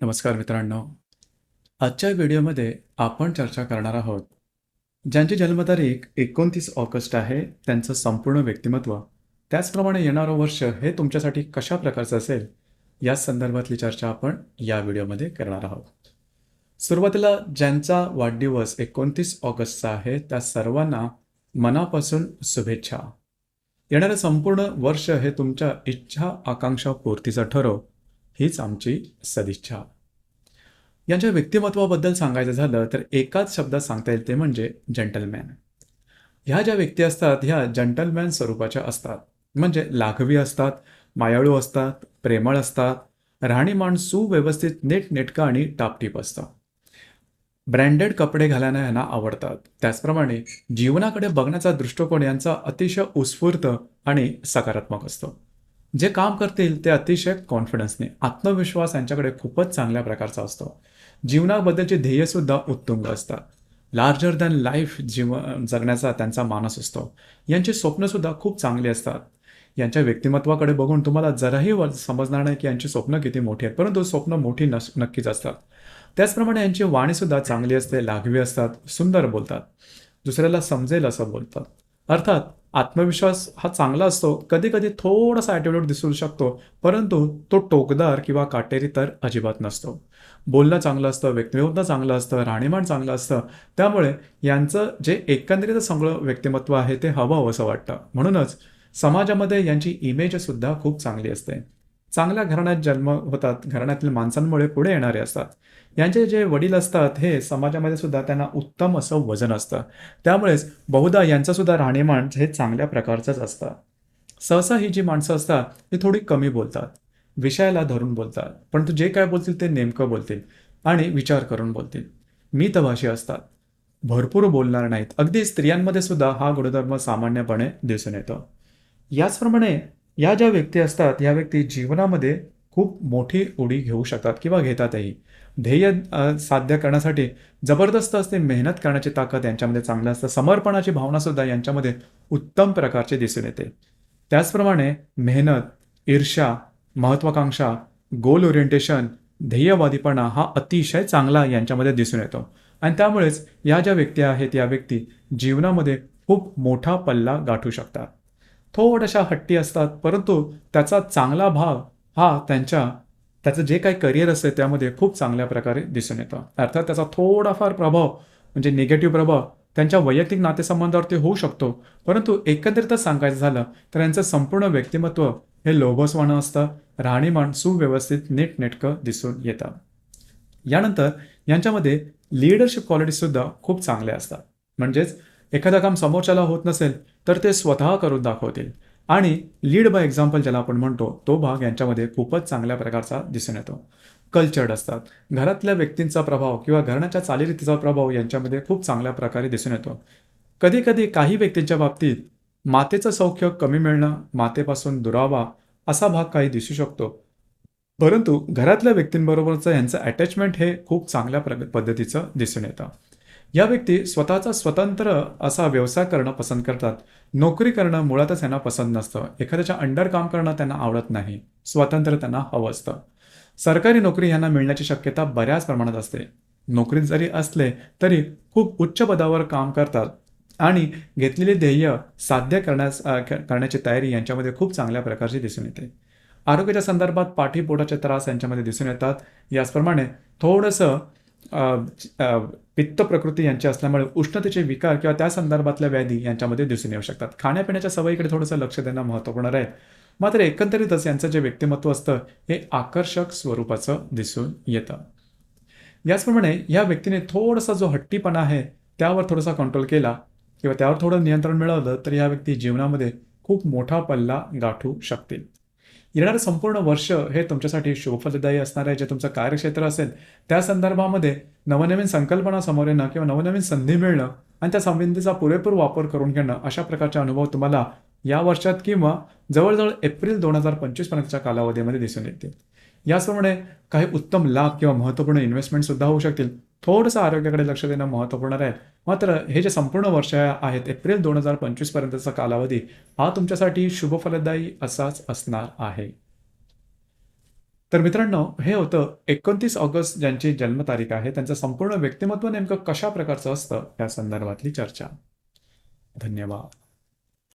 नमस्कार मित्रांनो. आजच्या व्हिडिओमध्ये आपण चर्चा करणार आहोत ज्यांची जन्मतारीख 29 ऑगस्ट आहे त्यांचं संपूर्ण व्यक्तिमत्व, त्याचप्रमाणे येणारं वर्ष हे तुमच्यासाठी कशा प्रकारचं असेल या संदर्भातली चर्चा आपण या व्हिडिओमध्ये करणार आहोत. सुरुवातीला ज्यांचा वाढदिवस 29 ऑगस्टचा आहे त्या सर्वांना मनापासून शुभेच्छा. येणारं संपूर्ण वर्ष हे तुमच्या इच्छा आकांक्षा पूर्तीचं ठरो हीच आमची सदिच्छा. यांच्या व्यक्तिमत्वाबद्दल सांगायचं झालं तर एकाच शब्दात सांगता येईल ते म्हणजे जेंटलमॅन. ह्या ज्या व्यक्ती असतात ह्या जेंटलमॅन स्वरूपाच्या असतात, म्हणजे लाघवी असतात, मायाळू असतात, प्रेमळ असतात, राहणीमान सुव्यवस्थित नीटनेटकं आणि टापटीप असतं. ब्रँडेड कपडे घालायला यांना आवडतात. त्याचप्रमाणे जीवनाकडे बघण्याचा दृष्टिकोन यांचा अतिशय उत्स्फूर्त आणि सकारात्मक असतो. जे काम करतील ते अतिशय कॉन्फिडन्सने, आत्मविश्वास यांच्याकडे खूपच चांगल्या प्रकारचा असतो. जीवनाबद्दलचे ध्येयसुद्धा उत्तुंग असतात. लार्जर दॅन लाईफ जगण्याचा त्यांचा मानस असतो. यांची स्वप्नसुद्धा खूप चांगली असतात. यांच्या व्यक्तिमत्वाकडे बघून तुम्हाला जराही समजणार नाही की यांची स्वप्न किती मोठी आहेत, परंतु स्वप्न मोठी नक्कीच असतात. त्याचप्रमाणे यांची वाणीसुद्धा चांगली असते, लाघवी असतात, सुंदर बोलतात, दुसऱ्याला समजेल असं बोलतात. अर्थात आत्मविश्वास हा चांगला असतो. कधी कधी थोडासा ॲटिट्यूड दिसू शकतो, परंतु तो टोकदार किंवा काटेरी तर अजिबात नसतो. बोलणं चांगलं असतं, व्यक्तिमत्व चांगलं असतं, राहणीमान चांगलं असतं. त्यामुळे यांचं जे एकंदरीत सगळं व्यक्तिमत्व आहे ते हवं असं वाटतं. म्हणूनच समाजामध्ये यांची इमेजसुद्धा खूप चांगली असते. चांगल्या घराण्यात जन्म होतात, घराण्यातील माणसांमुळे पुढे येणारे असतात. यांचे जे वडील असतात हे समाजामध्ये सुद्धा त्यांना उत्तम असं वजन असतं. त्यामुळेच बहुधा यांचं सुद्धा राहणीमान हे चांगल्या प्रकारचंच असतं. सहसा ही जी माणसं असतात ती थोडी कमी बोलतात, विषयाला धरून बोलतात, परंतु जे काय बोलतील ते नेमकं बोलतील आणि विचार करून बोलतील. मितभाषी असतात, भरपूर बोलणार नाहीत. अगदी स्त्रियांमध्ये सुद्धा हा गुणधर्म सामान्यपणे दिसून येतो. याचप्रमाणे या ज्या व्यक्ती असतात या व्यक्ती जीवनामध्ये खूप मोठी उडी घेऊ शकतात किंवा घेतातही. ध्येय साध्य करण्यासाठी जबरदस्त असते मेहनत करण्याची ताकद यांच्यामध्ये चांगलं असतं. समर्पणाची भावनासुद्धा यांच्यामध्ये उत्तम प्रकारची दिसून येते. त्याचप्रमाणे मेहनत, ईर्ष्या, महत्वाकांक्षा, गोल ओरिएंटेशन, ध्येयवादीपणा हा अतिशय चांगला यांच्यामध्ये दिसून येतो. आणि त्यामुळेच या ज्या व्यक्ती आहेत या व्यक्ती जीवनामध्ये खूप मोठा पल्ला गाठू शकतात. थोड्याशा हट्टी असतात, परंतु त्याचा चांगला भाग हा त्याचं जे काही करिअर असते त्यामध्ये खूप चांगल्या प्रकारे दिसून येतं. अर्थात त्याचा थोडाफार प्रभाव म्हणजे निगेटिव्ह प्रभाव त्यांच्या वैयक्तिक नातेसंबंधावरती होऊ शकतो, परंतु एकंदरीतच सांगायचं झालं तर यांचं संपूर्ण व्यक्तिमत्व हे लोभसवाणं असतं. राहणीमान सुव्यवस्थित नीटनेटकं दिसून येतं. यानंतर यांच्यामध्ये लिडरशिप क्वालिटीसुद्धा खूप चांगल्या असतात. म्हणजेच एखादं काम समोरच्याला होत नसेल तर ते स्वतः करून दाखवतील आणि लीड बाय एक्झाम्पल ज्याला आपण म्हणतो तो भाग यांच्यामध्ये खूपच चांगल्या प्रकारचा दिसून येतो. कल्चर्ड असतात. घरातल्या व्यक्तींचा प्रभाव किंवा घराण्याच्या चालीरीतीचा प्रभाव यांच्यामध्ये खूप चांगल्या प्रकारे दिसून येतो. कधी कधी काही व्यक्तींच्या बाबतीत मातेचं सौख्य कमी मिळणं, मातेपासून दुरावा असा भाग काही दिसू शकतो, परंतु घरातल्या व्यक्तींबरोबरचं यांचं अटॅचमेंट हे खूप चांगल्या पद्धतीचं दिसून येतं. या व्यक्ती स्वतःचा स्वतंत्र असा व्यवसाय करणं पसंत करतात. नोकरी करणं मुळातच त्यांना पसंत नसतं. एखाद्याच्या अंडर काम करणं त्यांना आवडत नाही. स्वातंत्र्य त्यांना हवं असतं. सरकारी नोकरी यांना मिळण्याची शक्यता बऱ्याच प्रमाणात असते. नोकरीत जरी असले तरी खूप उच्च पदावर काम करतात आणि घेतलेले ध्येय साध्य करण्याची तयारी यांच्यामध्ये खूप चांगल्या प्रकारची दिसून येते. आरोग्याच्या संदर्भात पाठीपोटाचे त्रास यांच्यामध्ये दिसून येतात. याचप्रमाणे थोडंसं पित्त प्रकृती यांची असल्यामुळे उष्णतेचे विकार किंवा त्या संदर्भातल्या व्याधी यांच्यामध्ये दिसून येऊ शकतात. खाण्यापिण्याच्या सवयीकडे थोडंसं लक्ष देणं महत्त्वपूर्ण राहील. मात्र एकंदरीतच यांचं जे व्यक्तिमत्व असतं हे आकर्षक स्वरूपाचं दिसून येतं. याचप्रमाणे या व्यक्तीने थोडासा जो हट्टीपणा आहे त्यावर थोडासा कंट्रोल केला किंवा त्यावर थोडं नियंत्रण मिळवलं तर या व्यक्ती जीवनामध्ये खूप मोठा पल्ला गाठू शकतील. येणारं संपूर्ण वर्ष हे तुमच्यासाठी शुभफलदायी असणार आहे. जे तुमचं कार्यक्षेत्र असेल त्या संदर्भामध्ये नवनवीन संकल्पना समोर येणं किंवा नवनवीन संधी मिळणं आणि त्या संधीचा पुरेपूर वापर करून घेणं अशा प्रकारचे अनुभव तुम्हाला या वर्षात किंवा जवळजवळ एप्रिल 2025 पर्यंतच्या कालावधीमध्ये दिसून येतील. याचप्रमाणे काही उत्तम लाभ किंवा महत्त्वपूर्ण इन्व्हेस्टमेंटसुद्धा होऊ शकतील. थोडंसं आरोग्याकडे लक्ष देणं महत्त्वपूर्ण राहील. मात्र हे जे संपूर्ण वर्ष आहेत एप्रिल 2025 पर्यंतचा कालावधी हा तुमच्यासाठी शुभफलदायी असाच असणार आहे. तर मित्रांनो, हे होतं 29 ऑगस्ट ज्यांची जन्मतारीख आहे, त्यांचं संपूर्ण व्यक्तिमत्व नेमकं कशा प्रकारचं असतं, या संदर्भातली चर्चा. धन्यवाद.